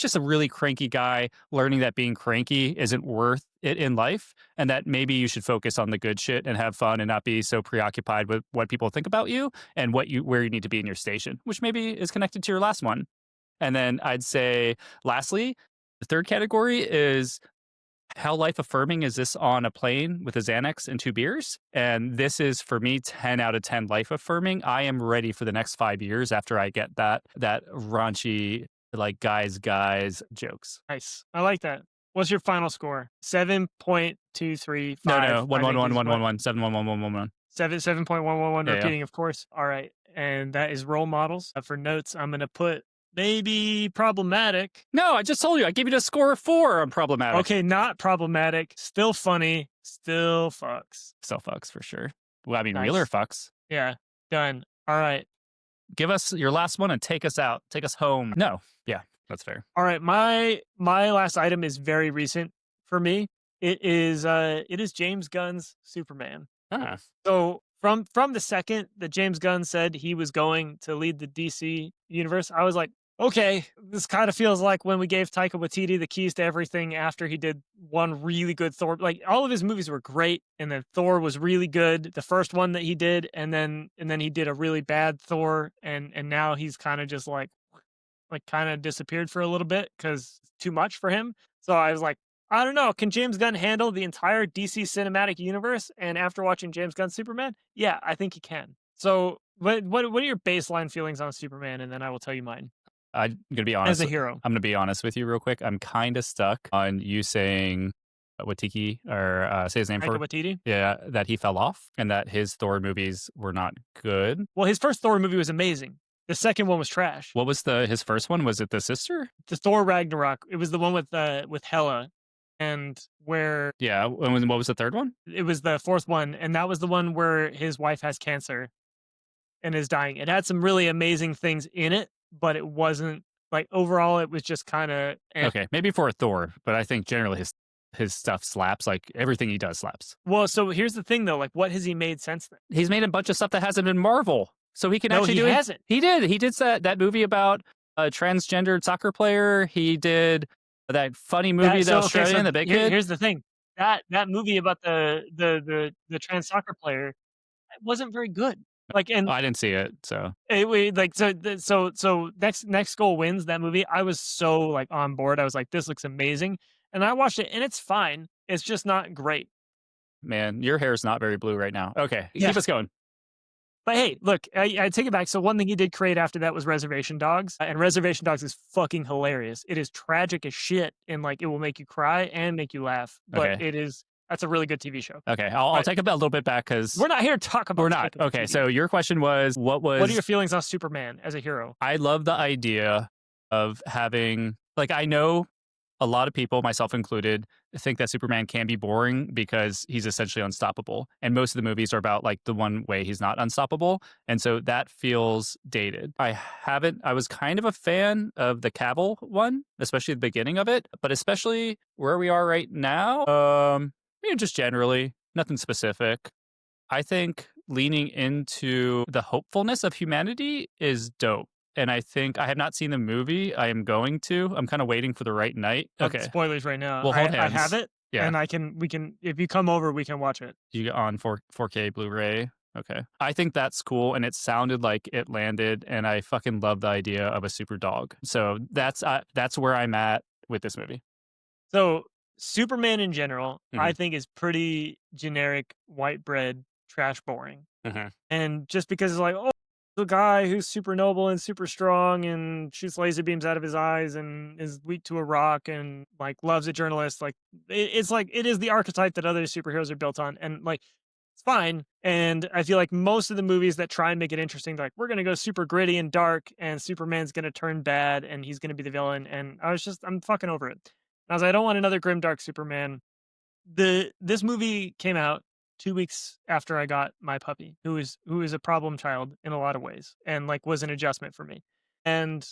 just a really cranky guy learning that being cranky isn't worth it in life, and that maybe you should focus on the good shit and have fun and not be so preoccupied with what people think about you and where you need to be in your station, which maybe is connected to your last one. And then I'd say, lastly, the third category is how life affirming is this on a plane with a Xanax and 2 beers? And this is for me 10 out of 10 life affirming. I am ready for the next 5 years after I get that raunchy like guys jokes. Nice. I like that. What's your final score? 7.235. No, 11111 71111. 7.111 Yeah. repeating, of course. All right. And that is role models. For notes, I'm going to put maybe problematic. No, I just told you. I gave you a score of 4 on problematic. Okay, not problematic. Still funny. Still fucks. Still fucks for sure. Well, I mean, Nice. realer fucks. Yeah. Done. All right. Give us your last one and take us out. Take us home. No. Yeah, that's fair. All right. My last item is very recent for me. It is James Gunn's Superman. Ah. So from the second that James Gunn said he was going to lead the DC universe, I was like, okay, this kind of feels like when we gave Taika Waititi the keys to everything after he did one really good Thor. Like all of his movies were great, and then Thor was really good, the first one that he did, and then he did a really bad Thor, and now he's kind of just like kind of disappeared for a little bit because it's too much for him. So I was like, I don't know. Can James Gunn handle the entire DC cinematic universe? And after watching James Gunn's Superman, yeah, I think he can. So what are your baseline feelings on Superman? And then I will tell you mine. I'm going to be honest. As a hero. I'm going to be honest with you real quick. I'm kind of stuck on you saying Watiki, or say his name Taika for Waititi? Yeah, that he fell off and that his Thor movies were not good. Well, his first Thor movie was amazing. The second one was trash. What was his first one? Was it the sister? The Thor Ragnarok. It was the one with Hela, and where Yeah. What was the third one? it was the fourth one, and that was the one where his wife has cancer and is dying. It had some really amazing things in it, but it wasn't like overall. It was just kind of Okay, maybe for a Thor, but I think generally his stuff slaps. Like everything he does slaps. Well, so here's the thing though. Like, what has he made since then? He's made a bunch of stuff that hasn't been Marvel, so he can No, actually he do it. hasn't. He did. He did that movie about a transgendered soccer player. He did that funny movie, the Australian, the big kid. Here's the thing. That movie about the trans soccer player, it wasn't very good. Like, and I didn't see it, so so next goal wins that movie. I was so like on board. I was like, this looks amazing, and I watched it, and it's fine. It's just not great. man, your hair is not very blue right now. Okay, Yeah. keep us going. But hey, look, I take it back. So one thing he did create after that was Reservation Dogs, and Reservation Dogs is fucking hilarious. It is tragic as shit, and like it will make you cry and make you laugh. But Okay. that's a really good TV show. Okay, I'll But take a little bit back because we're not here to talk about. we're not. typical Okay, TV. so your question was, what What are your feelings on Superman as a hero? I love the idea of having, like, I know a lot of people, myself included, think that Superman can be boring because he's essentially unstoppable. And most of the movies are about like the one way he's not unstoppable. And so that feels dated. I was kind of a fan of the Cavill one, especially the beginning of it, but especially where we are right now, just generally, nothing specific. I think leaning into the hopefulness of humanity is dope. And I think I have not seen the movie. I am going to. I'm kind of waiting for the right night. Okay. Spoilers right now. We'll hold I have hands. it, Yeah. and we can. If you come over, we can watch it. You get on 4K Blu-ray. Okay. I think that's cool, and it sounded like it landed, and I fucking love the idea of a super dog. So that's where I'm at with this movie. So Superman in general, I Mhm. think is pretty generic, white bread, trash, boring. Mhm. And just because it's like, oh, the guy who's super noble and super strong and shoots laser beams out of his eyes and is weak to a rock and like loves a journalist, like it's like it is the archetype that other superheroes are built on, and like it's fine. And I feel like most of the movies that try and make it interesting, like we're gonna go super gritty and dark, and Superman's gonna turn bad and he's gonna be the villain. And I'm fucking over it. I was like, I don't want another grim dark Superman. This movie came out 2 weeks after I got my puppy, who is a problem child in a lot of ways, and like was an adjustment for me. And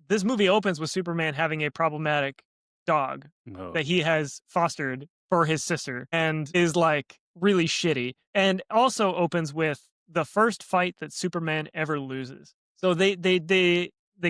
this movie opens with Superman having a problematic dog Oh. that he has fostered for his sister and is like really shitty. And also opens with the first fight that Superman ever loses. So they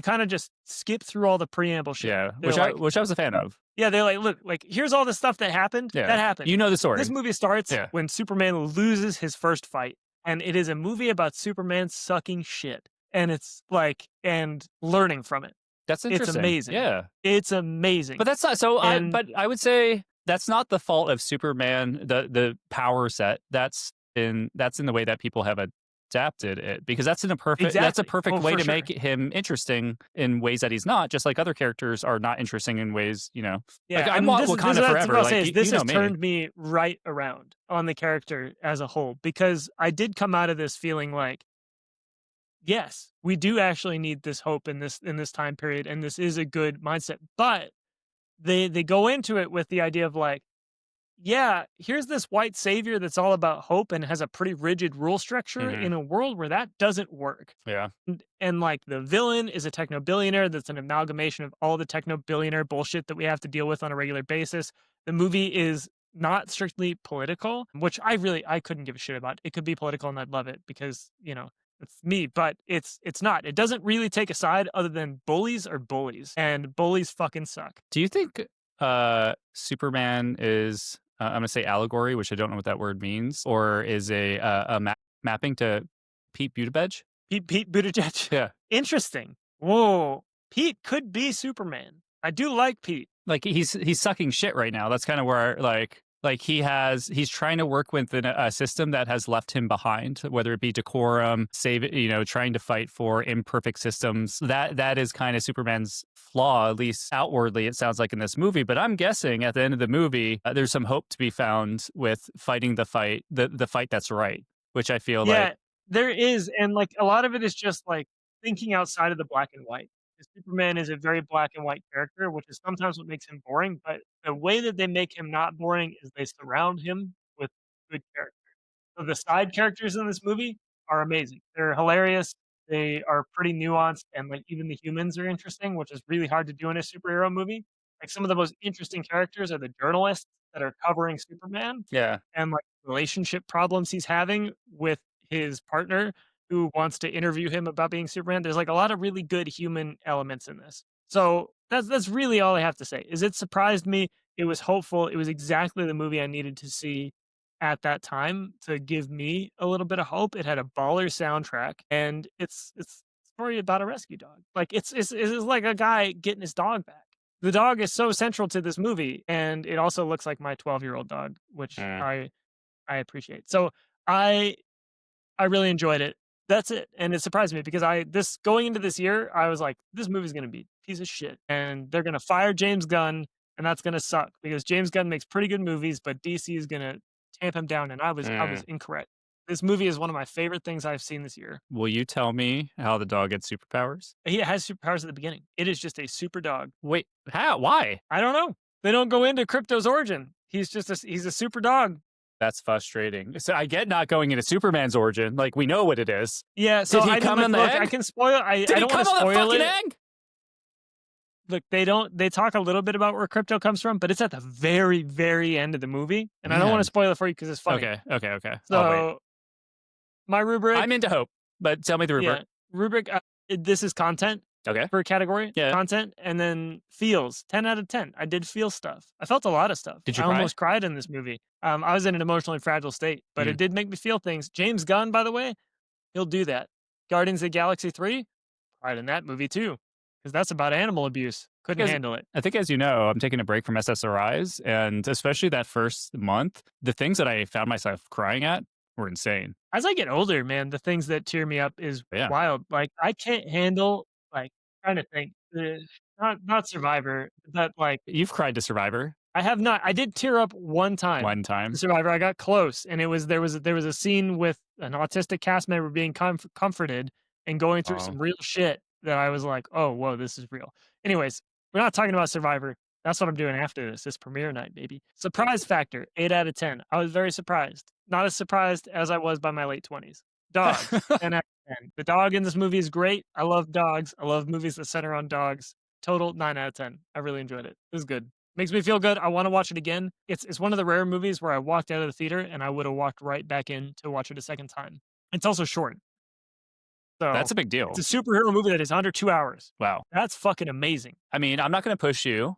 kind of just skip through all the preamble shit. Yeah, They're which I was a fan of. yeah, they're like, look, like here's all the stuff that happened. Yeah. That happened. You know the story. This movie starts Yeah. when Superman loses his first fight, and it is a movie about Superman sucking shit, and it's like and learning from it. That's It's interesting. amazing. Yeah. It's amazing. But that's not so. And- But I would say that's not the fault of Superman. The power set that's in the way that people have adapted it, because that's a perfect Exactly. way For to sure. make him interesting in ways that he's not. Just like other characters are not interesting in ways, Yeah, Like I and want this is- Wakanda this is what I was forever. gonna say Like is this you know has me. turned me right around on the character as a whole, because I did come out of this feeling like, yes, we do actually need this hope in this time period, and this is a good mindset. But they go into it with the idea of like, yeah, here's this white savior that's all about hope and has a pretty rigid rule structure Mhm. in a world where that doesn't work. Yeah. And like the villain is a techno billionaire that's an amalgamation of all the techno billionaire bullshit that we have to deal with on a regular basis. The movie is not strictly political, which I couldn't give a shit about. It could be political and I'd love it because, it's me, but it's not. It doesn't really take a side other than bullies are bullies, and bullies fucking suck. Do you think Superman is I'm gonna say allegory, which I don't know what that word means, or is a mapping to Pete Buttigieg? Pete Buttigieg. Yeah. Interesting. Whoa. Pete could be Superman. I do like Pete. Like he's sucking shit right now. That's kind of where like he's trying to work within a system that has left him behind, whether it be decorum, trying to fight for imperfect systems. That is kind of Superman's flaw, at least outwardly, it sounds like in this movie. But I'm guessing at the end of the movie, there's some hope to be found with fighting the fight that's right, which I feel like. There is, and like a lot of it is just like thinking outside of the black and white. 'Cause Superman is a very black and white character, which is sometimes what makes him boring. But the way that they make him not boring is they surround him with good characters. So the side characters in this movie are amazing. They're hilarious. They are pretty nuanced, and like even the humans are interesting, which is really hard to do in a superhero movie. Like some of the most interesting characters are the journalists that are covering Superman Yeah. and like relationship problems he's having with his partner who wants to interview him about being Superman. There's like a lot of really good human elements in this. So that's really all I have to say. Is it surprised me? It was hopeful. It was exactly the movie I needed to see at that time to give me a little bit of hope. It had a baller soundtrack, and it's a story about a rescue dog. Like it's like a guy getting his dog back. The dog is so central to this movie, and it also looks like my 12-year-old dog, which I appreciate. So I I really enjoyed it. That's it. And it surprised me because going into this year, I was like, this movie's gonna be a piece of shit. And they're gonna fire James Gunn, and that's gonna suck because James Gunn makes pretty good movies, but DC is gonna tamp him down. And I was incorrect. This movie is one of my favorite things I've seen this year. Will you tell me how the dog gets superpowers? He has superpowers at the beginning. It is just a super dog. Wait, how? Why? I don't know. They don't go into Crypto's origin. He's a super dog. That's frustrating. So I get not going into Superman's origin. Like, we know what it is. Yeah, so Did he I come mean, in look, the egg? I can spoil. I Did he don't come want to on the spoil fucking it. egg? Look, they talk a little bit about where Crypto comes from, but it's at the very, very end of the movie, and I don't want Man. to spoil it for you because it's funny. Okay. I'll wait. So my rubric, I'm into hope, but tell me the rubric. yeah, rubric. This is content Okay. for a category. Yeah. Content, and then feels 10 out of 10. I did feel stuff. I felt a lot of stuff. Did you I cry? almost cried in this movie. I was in an emotionally fragile state, but it did make me feel things. James Gunn, by the way, he'll do that. Guardians of the Galaxy 3, cried in that movie too, because that's about animal abuse. Couldn't Because- handle it. I think, as you know, I'm taking a break from SSRIs, and especially that first month, the things that I found myself crying at were insane. As I get older, man, the things that tear me up is Yeah. wild. Like I can't handle trying to think. Not Survivor, but like You've cried to Survivor I have not. I did tear up one time. one time. Survivor. I got close, and there was a scene with an autistic cast member being comforted and going through Oh. some real shit that I was like, oh, whoa, this is real. Anyways, we're not talking about Survivor. That's what I'm doing after this. This premiere night, baby. Surprise factor, 8 out of 10. I was very surprised. Not as surprised as I was by my late 20s. Dogs, 10 out of 10. The dog in this movie is great. I love dogs. I love movies that center on dogs. Total 9 out of 10. I really enjoyed it. It was good. Makes me feel good. I want to watch it again. It's one of the rare movies where I walked out of the theater and I would have walked right back in to watch it a second time. It's also short. So That's a big deal. it's a superhero movie that is under 2 hours. Wow. That's fucking amazing. I mean, I'm not going to push you.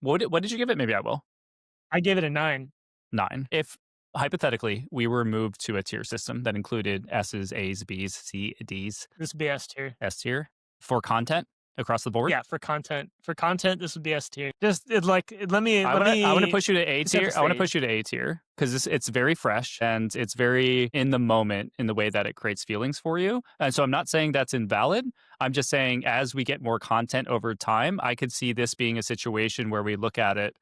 What did you give it? Maybe I will. I gave it a 9. 9. If hypothetically we were moved to a tier system that included S's, A's, B's, C, D's, This would be S tier. S tier for content across the board. Yeah, for content. For content, this would be S tier. Let me. I want to push you to A set the tier. I want to stage. push you to A tier because it's very fresh and it's very in the moment in the way that it creates feelings for you. And so I'm not saying that's invalid. I'm just saying as we get more content over time, I could see this being a situation where we look at it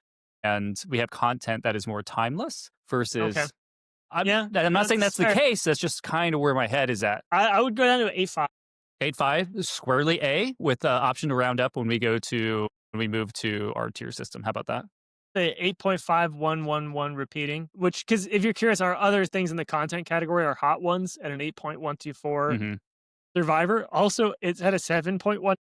and we have content that is more timeless versus. Okay. I'm Yeah, not saying that's that's the fair. case. That's just kind of where my head is at. I would go down to 8.5. 8.5 squarely A with the option to round up when we move to our tier system. How about that? The 8.5111 repeating, which, because if you're curious, our other things in the content category are hot ones at an 8.124. Mhm. Survivor also it's at a 7.14.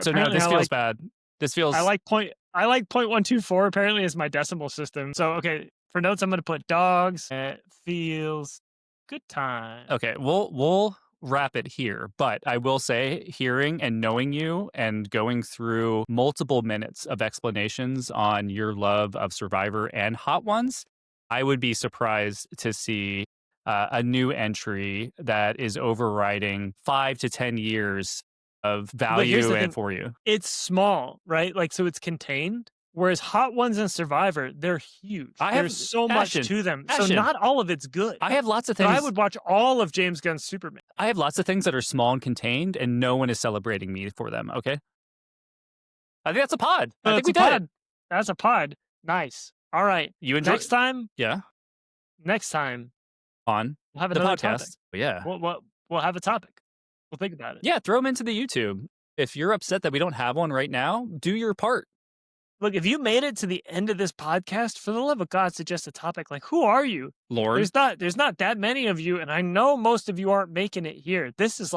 So no, Apparently this I feels like, bad. This feels. I like 0.124 apparently is my decimal system. So okay, for notes I'm going to put dogs. It feels good time. Okay, we'll wrap it here, but I will say hearing and knowing you and going through multiple minutes of explanations on your love of Survivor and Hot Ones, I would be surprised to see a new entry that is overriding 5 to 10 years of here's value the and thing. for you. It's small, right? Like, so it's contained. Whereas Hot Ones and Survivor, they're huge. I have- There's so much Ashton, to them. So Ashton. not all of it's good. I have lots of So things. I would watch all of James Gunn's Superman. I have lots of things that are small and contained, and no one is celebrating me for them. Okay, I think that's a pod. I think we did it. That's a pod. Nice. All right. You enjoy Next time, Yeah, we'll have the another podcast. topic. Yeah, We'll have a topic. We'll think about it. yeah. Throw them into the YouTube. If you're upset that we don't have one right now, do your part. Look, if you made it to the end of this podcast, for the love of God, suggest a topic. Like, who are you? Lord, There's not that many of you, and I know most of you aren't making it here. This is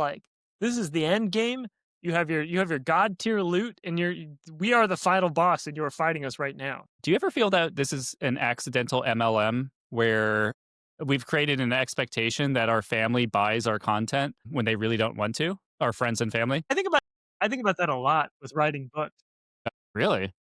the end game. You have your God tier loot, and we are the final boss, and you are fighting us right now. do you ever feel that this is an accidental MLM where we've created an expectation that our family buys our content when they really don't want to? Our friends and family? I think about that a lot with writing books. Really?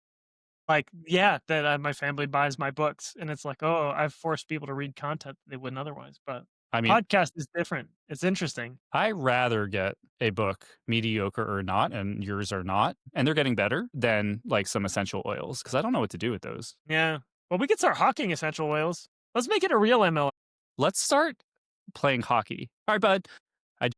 Like, yeah, that my family buys my books, and it's like, oh, I've forced people to read content they wouldn't otherwise. But I mean, podcast is different. It's interesting. I rather get a book, mediocre or not, and yours are not, and they're getting better than like some essential oils because I don't know what to do with those. Yeah. Well, we could start hawking essential oils. Let's make it a real MLM. Let's start playing hockey. All right, bud. I